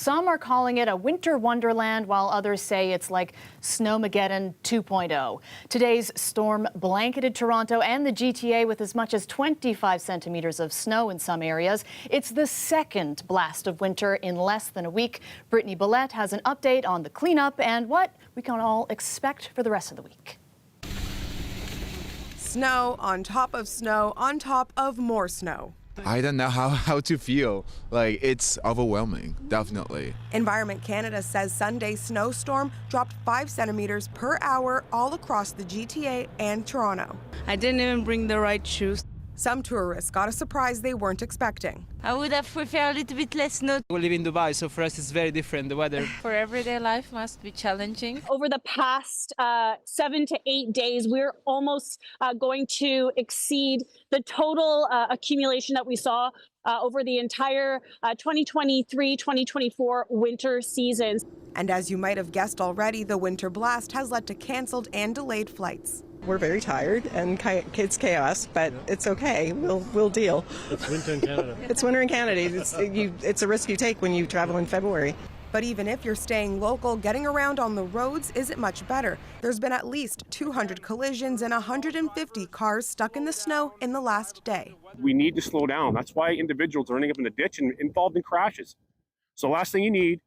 Some are calling it a winter wonderland, while others say it's like Snowmageddon 2.0. Today's storm blanketed Toronto and the GTA with as much as 25 centimeters of snow in some areas. It's the second blast of winter in less than a week. Brittany Billette has an update on the cleanup and what we can all expect for the rest of the week. Snow on top of more snow. I don't know how to feel. Like, it's overwhelming, definitely. Environment Canada says Sunday's snowstorm dropped 5 centimeters per hour all across the GTA and Toronto. I didn't even bring the right shoes. Some tourists got a surprise they weren't expecting. I would have preferred a little bit less snow. We live in Dubai, so for us it's very different, the weather. For everyday life must be challenging. Over the past 7 to 8 days, we're almost going to exceed the total accumulation that we saw over the entire 2023-2024 winter seasons. And as you might have guessed already, the winter blast has led to canceled and delayed flights. We're very tired and it's chaos, but it's okay. We'll deal. It's winter in Canada. It's winter in Canada. It's a risk you take when you travel in February. But even if you're staying local, getting around on the roads isn't much better. There's been at least 200 collisions and 150 cars stuck in the snow in the last day. We need to slow down. That's why individuals are ending up in the ditch and involved in crashes. So the last thing you need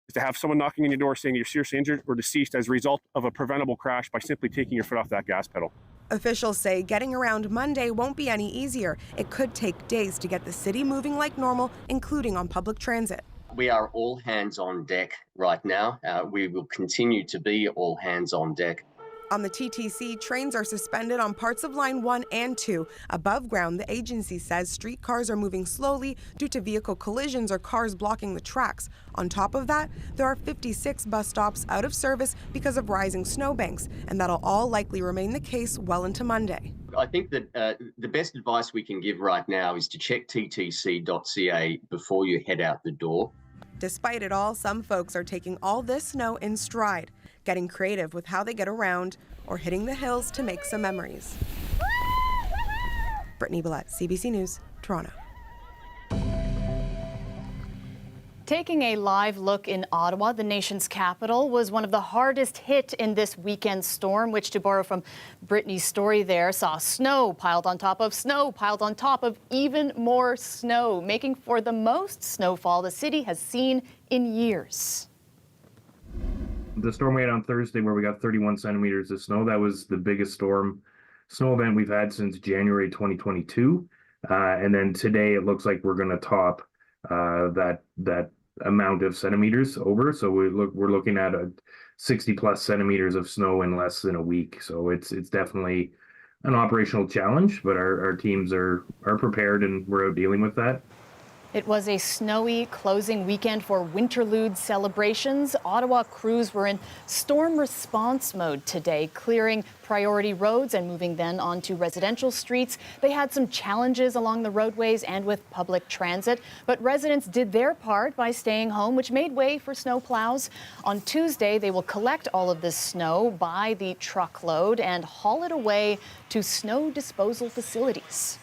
is to have someone knocking on your door saying you're seriously injured or deceased as a result of a preventable crash by simply taking your foot off that gas pedal. Officials say getting around Monday won't be any easier. It could take days to get the city moving like normal, including on public transit. We are all hands on deck right now. We will continue to be all hands on deck. On the TTC, trains are suspended on parts of Line 1 and 2. Above ground, the agency says streetcars are moving slowly due to vehicle collisions or cars blocking the tracks. On top of that, there are 56 bus stops out of service because of rising snowbanks, and that'll all likely remain the case well into Monday. I think that the best advice we can give right now is to check ttc.ca before you head out the door. Despite it all, some folks are taking all this snow in stride, getting creative with how they get around or hitting the hills to make some memories. Brittany Billette, CBC News, Toronto. Taking a live look in Ottawa, the nation's capital, was one of the hardest hit in this weekend storm, which, to borrow from Brittany's story there, saw snow piled on top of snow, piled on top of even more snow, making for the most snowfall the city has seen in years. The storm we had on Thursday, where we got 31 centimeters of snow, that was the biggest snow event we've had since January 2022. And then today it looks like we're going to top that amount of centimeters over. So we're looking at a 60 plus centimeters of snow in less than a week. So it's definitely an operational challenge, but our teams are prepared and we're out dealing with that. It was a snowy closing weekend for Winterlude celebrations. Ottawa crews were in storm response mode today, clearing priority roads and moving then onto residential streets. They had some challenges along the roadways and with public transit, but residents did their part by staying home, which made way for snow plows. On Tuesday, they will collect all of this snow by the truckload and haul it away to snow disposal facilities.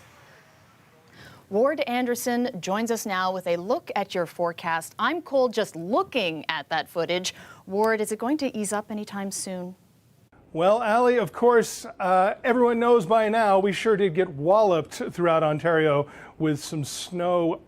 Ward Anderson joins us now with a look at your forecast. I'm cold just looking at that footage. Ward, is it going to ease up anytime soon? Well, Allie, of course, everyone knows by now we sure did get walloped throughout Ontario with some snow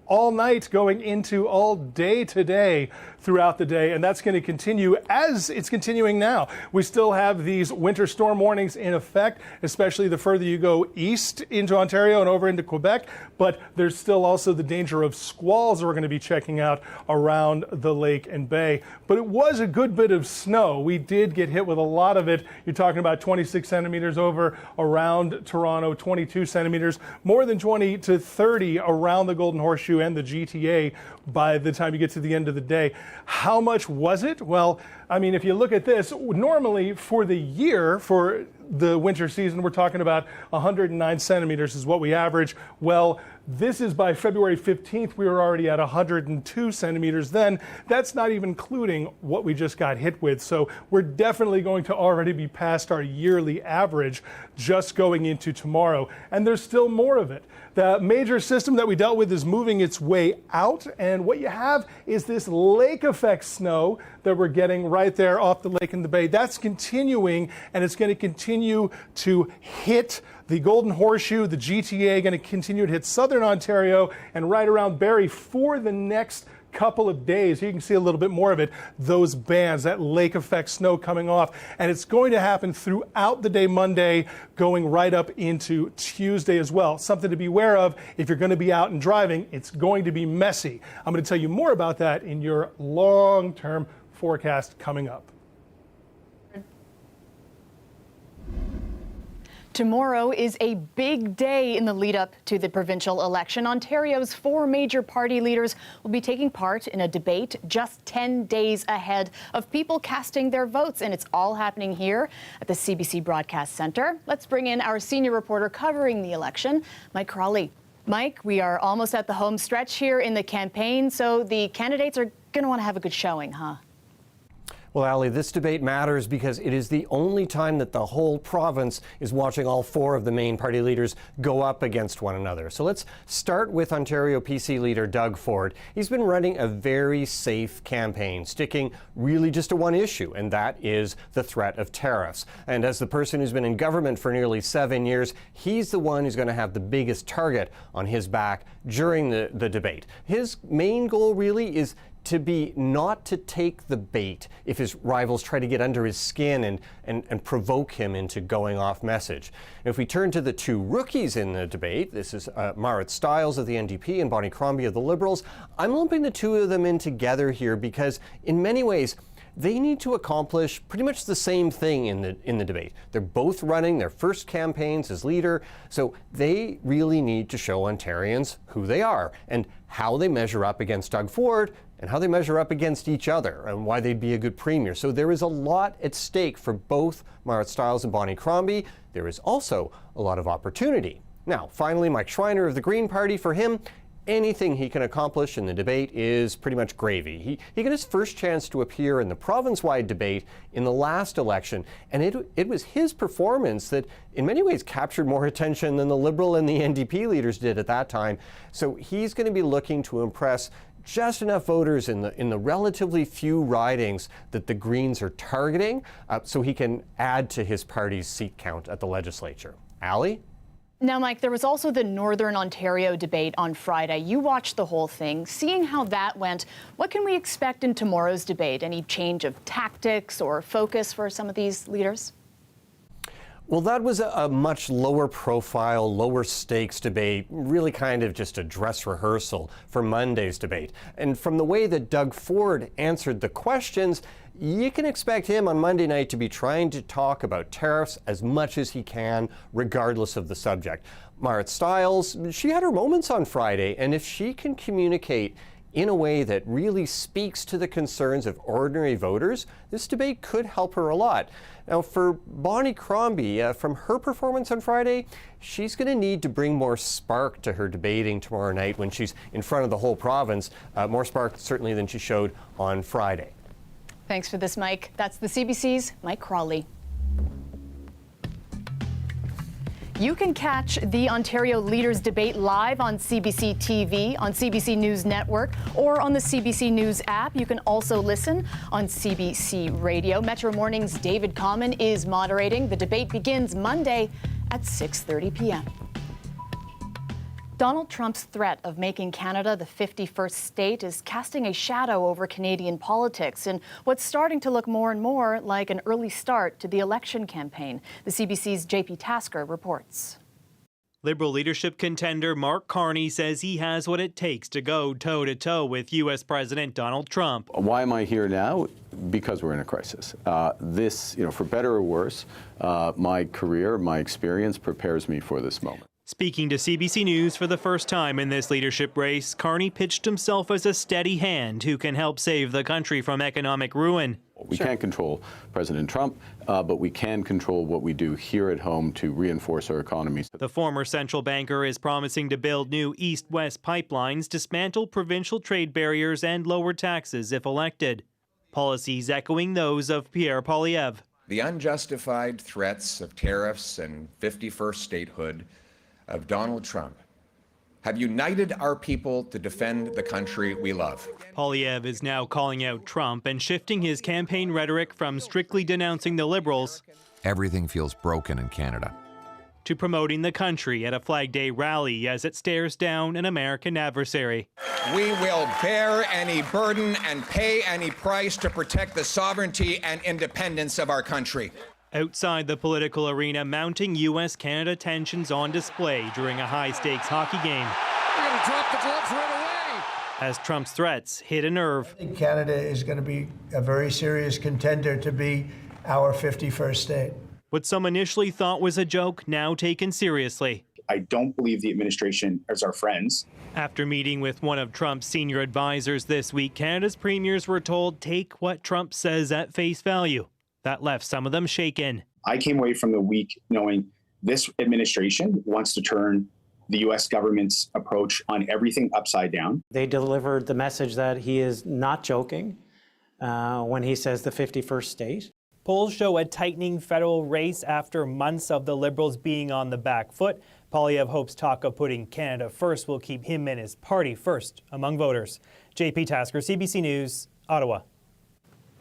all night going into all day today throughout the day, and that's going to continue as it's continuing now. We still have these winter storm warnings in effect, especially the further you go east into Ontario and over into Quebec, but there's still also the danger of squalls we're going to be checking out around the lake and bay. But it was a good bit of snow. We did get hit with a lot of it. You're talking about 26 centimeters over around Toronto, 22 centimeters, more than 20 to 30 around the Golden Horseshoe and the GTA by the time you get to the end of the day. How much was it? Well, I mean, if you look at this, normally for the year, for the winter season, we're talking about 109 centimeters is what we average. Well, this is by February 15th, we were already at 102 centimeters then. That's not even including what we just got hit with. So we're definitely going to already be past our yearly average just going into tomorrow. And there's still more of it. The major system that we dealt with is moving its way out. And what you have is this lake effect snow that we're getting right there off the lake in the bay. That's continuing, and it's going to continue to hit the Golden Horseshoe, the GTA, going to continue to hit southern Ontario and right around Barrie for the next couple of days. You can see a little bit more of it, those bands, that lake effect snow coming off. And it's going to happen throughout the day Monday, going right up into Tuesday as well. Something to be aware of if you're going to be out and driving. It's going to be messy. I'm going to tell you more about that in your long-term forecast coming up. Tomorrow is a big day in the lead up to the provincial election. Ontario's 4 major party leaders will be taking part in a debate just 10 days ahead of people casting their votes. And it's all happening here at the CBC Broadcast Centre. Let's bring in our senior reporter covering the election, Mike Crawley. Mike, we are almost at the home stretch here in the campaign, so the candidates are going to want to have a good showing, huh? Well, Ali, this debate matters because it is the only time that the whole province is watching all 4 of the main party leaders go up against one another. So let's start with Ontario PC leader Doug Ford. He's been running a very safe campaign, sticking really just to one issue, and that is the threat of tariffs. And as the person who's been in government for nearly 7 years, he's the one who's going to have the biggest target on his back during the debate. His main goal really is to be not to take the bait if his rivals try to get under his skin and provoke him into going off message. If we turn to the 2 rookies in the debate, this is Marit Stiles of the NDP and Bonnie Crombie of the Liberals. I'm lumping the 2 of them in together here because in many ways they need to accomplish pretty much the same thing in the debate. They're both running their first campaigns as leader, so they really need to show Ontarians who they are and how they measure up against Doug Ford and how they measure up against each other and why they'd be a good premier. So there is a lot at stake for both Marit Stiles and Bonnie Crombie. There is also a lot of opportunity. Now, finally, Mike Schreiner of the Green Party, for him, anything he can accomplish in the debate is pretty much gravy. He got his first chance to appear in the province-wide debate in the last election, and it was his performance that in many ways captured more attention than the Liberal and the NDP leaders did at that time. So he's going to be looking to impress just enough voters in the relatively few ridings that the Greens are targeting so he can add to his party's seat count at the legislature. Ali? Now, Mike, there was also the Northern Ontario debate on Friday. You watched the whole thing. Seeing how that went, what can we expect in tomorrow's debate? Any change of tactics or focus for some of these leaders? Well, that was a much lower profile, lower stakes debate, really kind of just a dress rehearsal for Monday's debate. And from the way that Doug Ford answered the questions, you can expect him on Monday night to be trying to talk about tariffs as much as he can, regardless of the subject. Marit Stiles, she had her moments on Friday, and if she can communicate in a way that really speaks to the concerns of ordinary voters, this debate could help her a lot. Now, for Bonnie Crombie, from her performance on Friday, she's going to need to bring more spark to her debating tomorrow night when she's in front of the whole province, more spark certainly than she showed on Friday. Thanks for this, Mike. That's the CBC's Mike Crawley. You can catch the Ontario Leaders Debate live on CBC TV, on CBC News Network, or on the CBC News app. You can also listen on CBC Radio. Metro Morning's David Common is moderating. The debate begins Monday at 6:30 p.m. Donald Trump's threat of making Canada the 51st state is casting a shadow over Canadian politics in what's starting to look more and more like an early start to the election campaign. The CBC's JP Tasker reports. Liberal leadership contender Mark Carney says he has what it takes to go toe-to-toe with U.S. President Donald Trump. Why am I here now? Because we're in a crisis. This, for better or worse, my career, my experience prepares me for this moment. Speaking to CBC News for the first time in this leadership race, Carney pitched himself as a steady hand who can help save the country from economic ruin. We can't control President Trump, but we can control what we do here at home to reinforce our economy. The former central banker is promising to build new east-west pipelines, dismantle provincial trade barriers, and lower taxes if elected. Policies echoing those of Pierre Poilievre. The unjustified threats of tariffs and 51st statehood of Donald Trump have united our people to defend the country we love. Poilievre is now calling out Trump and shifting his campaign rhetoric from strictly denouncing the Liberals. Everything feels broken in Canada. To promoting the country at a Flag Day rally as it stares down an American adversary. We will bear any burden and pay any price to protect the sovereignty and independence of our country. Outside the political arena, mounting U.S.-Canada tensions on display during a high-stakes hockey game. We're going to drop the gloves right away. As Trump's threats hit a nerve. I think Canada is going to be a very serious contender to be our 51st state. What some initially thought was a joke, now taken seriously. I don't believe the administration is our friends. After meeting with one of Trump's senior advisors this week, Canada's premiers were told, take what Trump says at face value. That left some of them shaken. I came away from the week knowing this administration wants to turn the U.S. government's approach on everything upside down. They delivered the message that he is not joking when he says the 51st state. Polls show a tightening federal race after months of the Liberals being on the back foot. Poilievre hopes talk of putting Canada first will keep him and his party first among voters. JP Tasker, CBC News, Ottawa.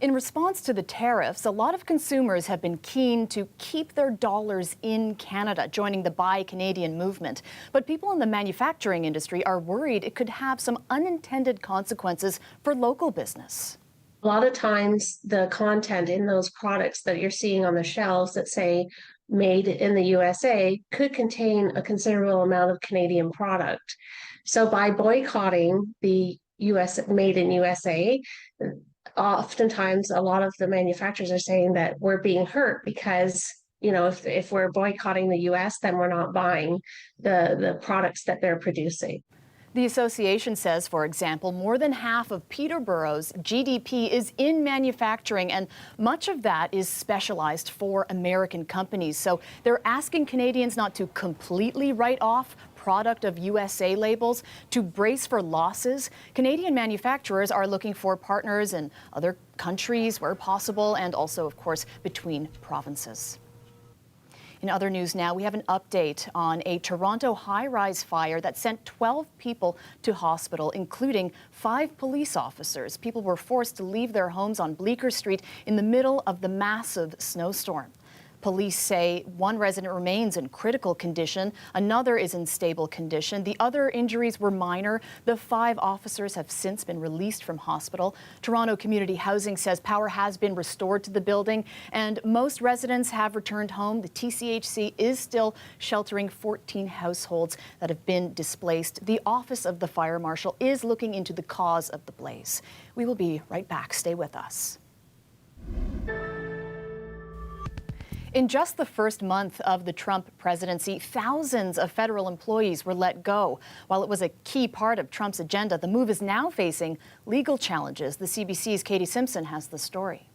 In response to the tariffs, a lot of consumers have been keen to keep their dollars in Canada, joining the Buy Canadian movement. But people in the manufacturing industry are worried it could have some unintended consequences for local business. A lot of times the content in those products that you're seeing on the shelves that say made in the USA could contain a considerable amount of Canadian product. So by boycotting the US made in USA, oftentimes a lot of the manufacturers are saying that we're being hurt because, you know, if we're boycotting the US, then we're not buying the products that they're producing. The association says, for example, more than half of Peterborough's GDP is in manufacturing, and much of that is specialized for American companies. So they're asking Canadians not to completely write off product of USA labels, to brace for losses. Canadian manufacturers are looking for partners in other countries where possible, and also, of course, between provinces. In other news now, we have an update on a Toronto high-rise fire that sent 12 people to hospital, including 5 police officers. People were forced to leave their homes on Bleecker Street in the middle of the massive snowstorm. Police say one resident remains in critical condition, another is in stable condition. The other injuries were minor. The 5 officers have since been released from hospital. Toronto Community Housing says power has been restored to the building and most residents have returned home. The TCHC is still sheltering 14 households that have been displaced. The Office of the Fire Marshal is looking into the cause of the blaze. We will be right back. Stay with us. In just the first month of the Trump presidency, thousands of federal employees were let go. While it was a key part of Trump's agenda, the move is now facing legal challenges. The CBC's Katie Simpson has the story.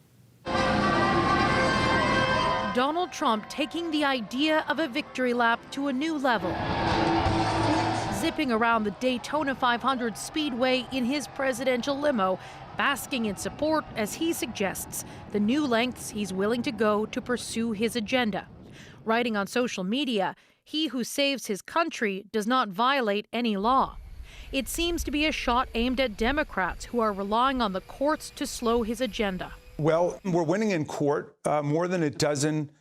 Donald Trump taking the idea of a victory lap to a new level. Zipping around the Daytona 500 Speedway in his presidential limo, basking in support, as he suggests, the new lengths he's willing to go to pursue his agenda. Writing on social media, he who saves his country does not violate any law. It seems to be a shot aimed at Democrats who are relying on the courts to slow his agenda. Well, we're winning in court. More than a dozen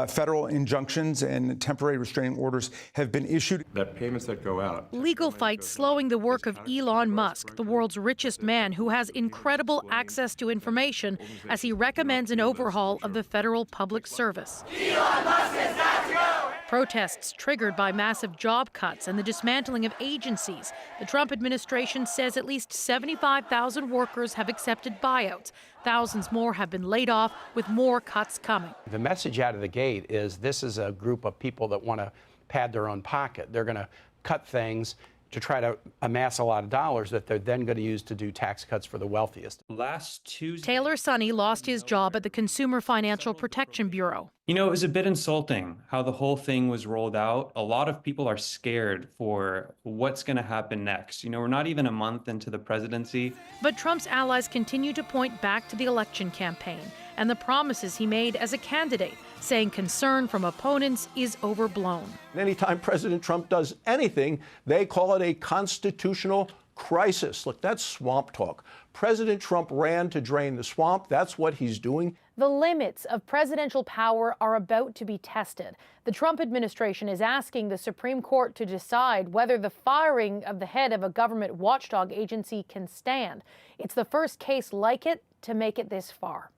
federal injunctions and temporary restraining orders have been issued. That payments that go out. Legal fights slowing the work of Elon Musk, the world's richest man who has incredible access to information, as he recommends an overhaul of the federal public service. Elon Musk is not to go! Protests triggered by massive job cuts and the dismantling of agencies. The Trump administration says at least 75,000 workers have accepted buyouts. Thousands more have been laid off, with more cuts coming. The message out of the gate is this is a group of people that want to pad their own pocket. They're going to cut things to try to amass a lot of dollars that they're then going to use to do tax cuts for the wealthiest. Last Tuesday, Taylor Sonny lost his job at the Consumer Financial Protection Bureau. you know, it was a bit insulting how the whole thing was rolled out. A lot of people are scared for what's going to happen next. You know, we're not even a month into the presidency. But Trump's allies continue to point back to the election campaign and the promises he made as a candidate, saying concern from opponents is overblown. Anytime President Trump does anything, they call it a constitutional crisis. Look, that's swamp talk. President Trump ran to drain the swamp. That's what he's doing. The limits of presidential power are about to be tested. The Trump administration is asking the Supreme Court to decide whether the firing of the head of a government watchdog agency can stand. It's the first case like it to make it this far.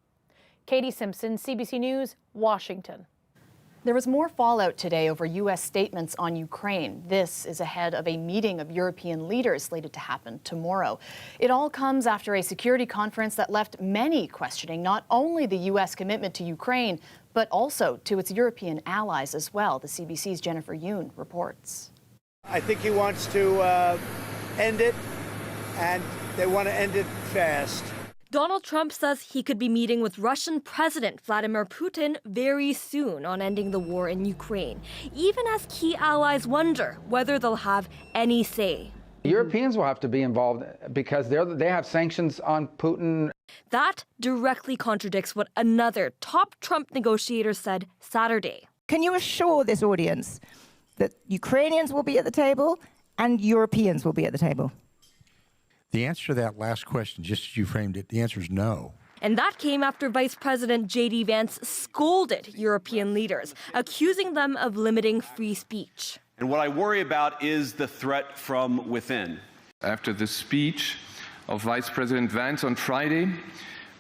Katie Simpson, CBC News, Washington. There was more fallout today over U.S. statements on Ukraine. This is ahead of a meeting of European leaders slated to happen tomorrow. It all comes after a security conference that left many questioning not only the U.S. commitment to Ukraine, but also to its European allies as well. The CBC's Jennifer Yoon reports. I think he wants to end it, and they want to end it fast. Donald Trump says he could be meeting with Russian President Vladimir Putin very soon on ending the war in Ukraine, even as key allies wonder whether they'll have any say. Europeans will have to be involved because they have sanctions on Putin. That directly contradicts what another top Trump negotiator said Saturday. Can you assure this audience that Ukrainians will be at the table and Europeans will be at the table? The answer to that last question, just as you framed it, the answer is no. And that came after Vice President J.D. Vance scolded European leaders, accusing them of limiting free speech. And what I worry about is the threat from within. After the speech of Vice President Vance on Friday,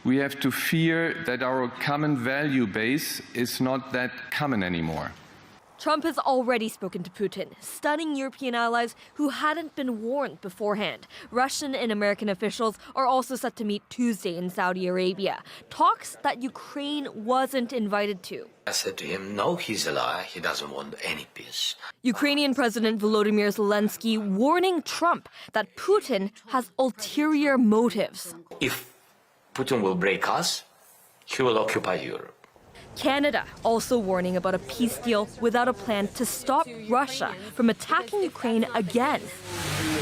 we have to fear that our common value base is not that common anymore. Trump has already spoken to Putin, stunning European allies who hadn't been warned beforehand. Russian and American officials are also set to meet Tuesday in Saudi Arabia, talks that Ukraine wasn't invited to. I said to him, no, he's a liar. He doesn't want any peace. Ukrainian President Volodymyr Zelensky warning Trump that Putin has ulterior motives. If Putin will break us, he will occupy Europe. Canada also warning about a peace deal without a plan to stop Russia from attacking Ukraine again.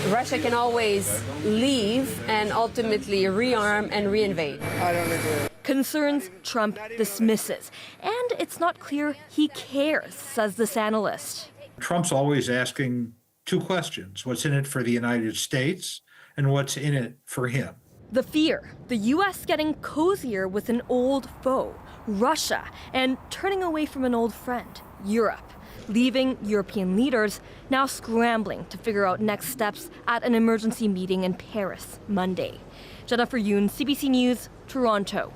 Russia can always leave and ultimately rearm and reinvade. I don't agree. Concerns Trump dismisses. And it's not clear he cares, says this analyst. Trump's always asking two questions: what's in it for the United States and what's in it for him? The fear, the U.S. getting cozier with an old foe, Russia, and turning away from an old friend, Europe, leaving European leaders now scrambling to figure out next steps at an emergency meeting in Paris Monday. Jennifer Yoon, CBC News, Toronto.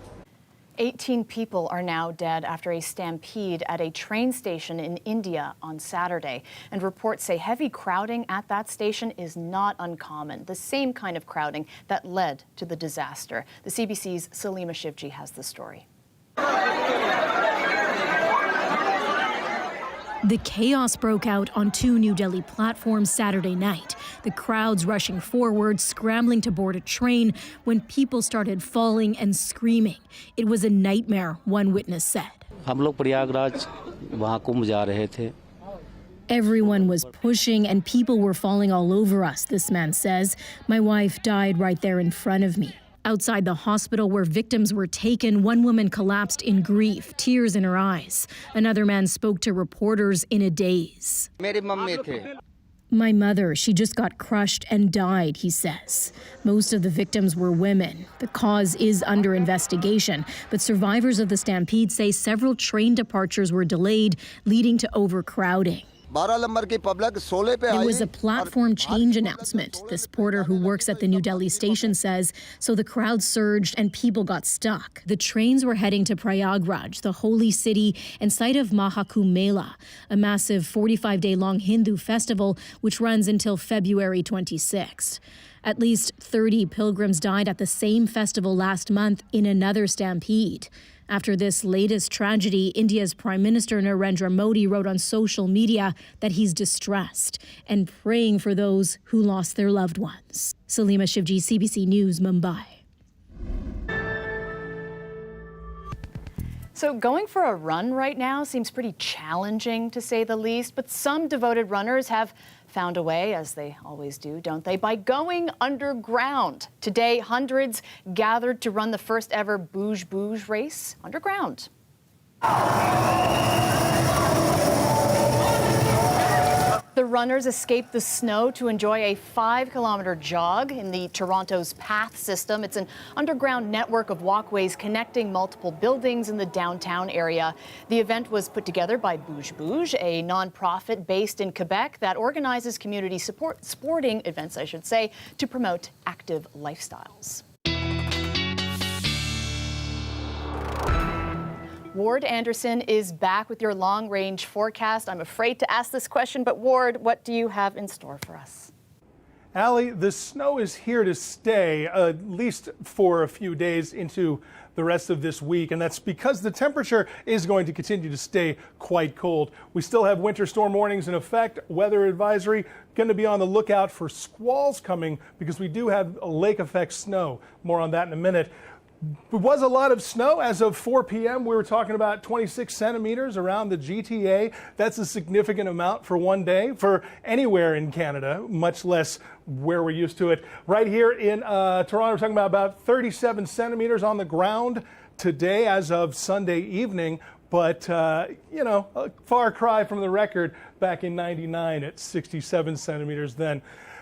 18 people are now dead after a stampede at a train station in India on Saturday. And reports say heavy crowding at that station is not uncommon, the same kind of crowding that led to the disaster. The CBC's Salima Shivji has the story. The chaos broke out on two New Delhi platforms Saturday night. The crowds rushing forward, scrambling to board a train when people started falling and screaming. It was a nightmare, one witness said. Everyone was pushing and people were falling all over us, this man says. My wife died right there in front of me. Outside the hospital where victims were taken, one woman collapsed in grief, tears in her eyes. Another man spoke to reporters in a daze. My mother, she just got crushed and died, he says. Most of the victims were women. The cause is under investigation, but survivors of the stampede say several train departures were delayed, leading to overcrowding. There was a platform change announcement, this porter who works at the New Delhi station says, so the crowd surged and people got stuck. The trains were heading to Prayagraj, the holy city and site of Mahakumbh Mela, a massive 45-day-long Hindu festival which runs until February 26th. At least 30 pilgrims died at the same festival last month in another stampede. After this latest tragedy, India's Prime Minister Narendra Modi wrote on social media that he's distressed and praying for those who lost their loved ones. Salima Shivji, CBC News, Mumbai. So going for a run right now seems pretty challenging, to say the least, but some devoted runners have found a way, as they always do, don't they, by going underground. Today, hundreds gathered to run the first ever Bouge Bouge race underground. The runners escaped the snow to enjoy a 5-kilometer jog in the Toronto's PATH system. It's an underground network of walkways connecting multiple buildings in the downtown area. The event was put together by Bouge Bouge, a nonprofit based in Quebec that organizes community sporting events, I should say, to promote active lifestyles. Ward Anderson is back with your long-range forecast. I'm afraid to ask this question, but Ward, what do you have in store for us? Allie, the snow is here to stay, at least for a few days into the rest of this week, and that's because the temperature is going to continue to stay quite cold. We still have winter storm warnings in effect, weather advisory, going to be on the lookout for squalls coming because we do have lake effect snow. More on that in a minute. There was a lot of snow as of 4 p.m. We were talking about 26 centimeters around the GTA. That's a significant amount for one day for anywhere in Canada, much less where we're used to it. Right here in Toronto, we're talking about 37 centimeters on the ground today as of Sunday evening. But, you know, a far cry from the record back in '99 at 67 centimeters then.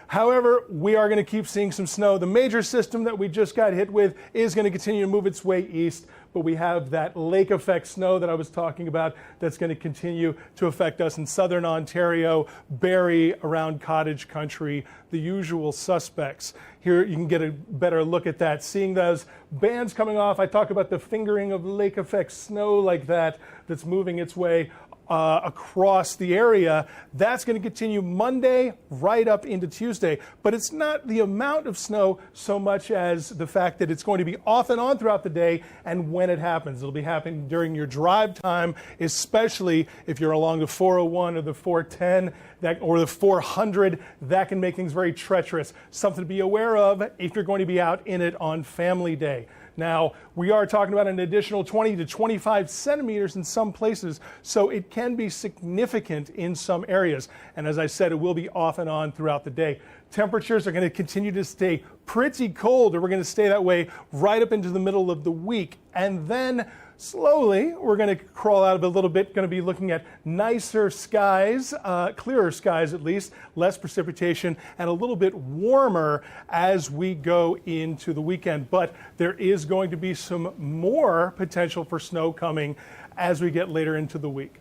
However, we are going to keep seeing some snow. The major system that we just got hit with is going to continue to move its way east, but we have that lake effect snow that I was talking about that's going to continue to affect us in southern Ontario, Barrie, around Cottage Country, the usual suspects. Here you can get a better look at that. Seeing those bands coming off, I talk about the fingering of lake effect snow like that that's moving its way across the area. That's going to continue Monday right up into Tuesday. But it's not the amount of snow so much as the fact that it's going to be off and on throughout the day and when it happens. It'll be happening during your drive time, especially if you're along the 401 or the 410 or the 400. That can make things very treacherous. Something to be aware of if you're going to be out in it on Family Day. Now, we are talking about an additional 20 to 25 centimeters in some places, so it can be significant in some areas. And as I said, it will be off and on throughout the day. Temperatures are going to continue to stay pretty cold, and we're going to stay that way right up into the middle of the week. And then slowly, we're going to crawl out of it a little bit, going to be looking at nicer skies, clearer skies at least, less precipitation, and a little bit warmer as we go into the weekend. But there is going to be some more potential for snow coming as we get later into the week.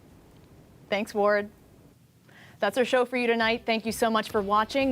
Thanks, Ward. That's our show for you tonight. Thank you so much for watching.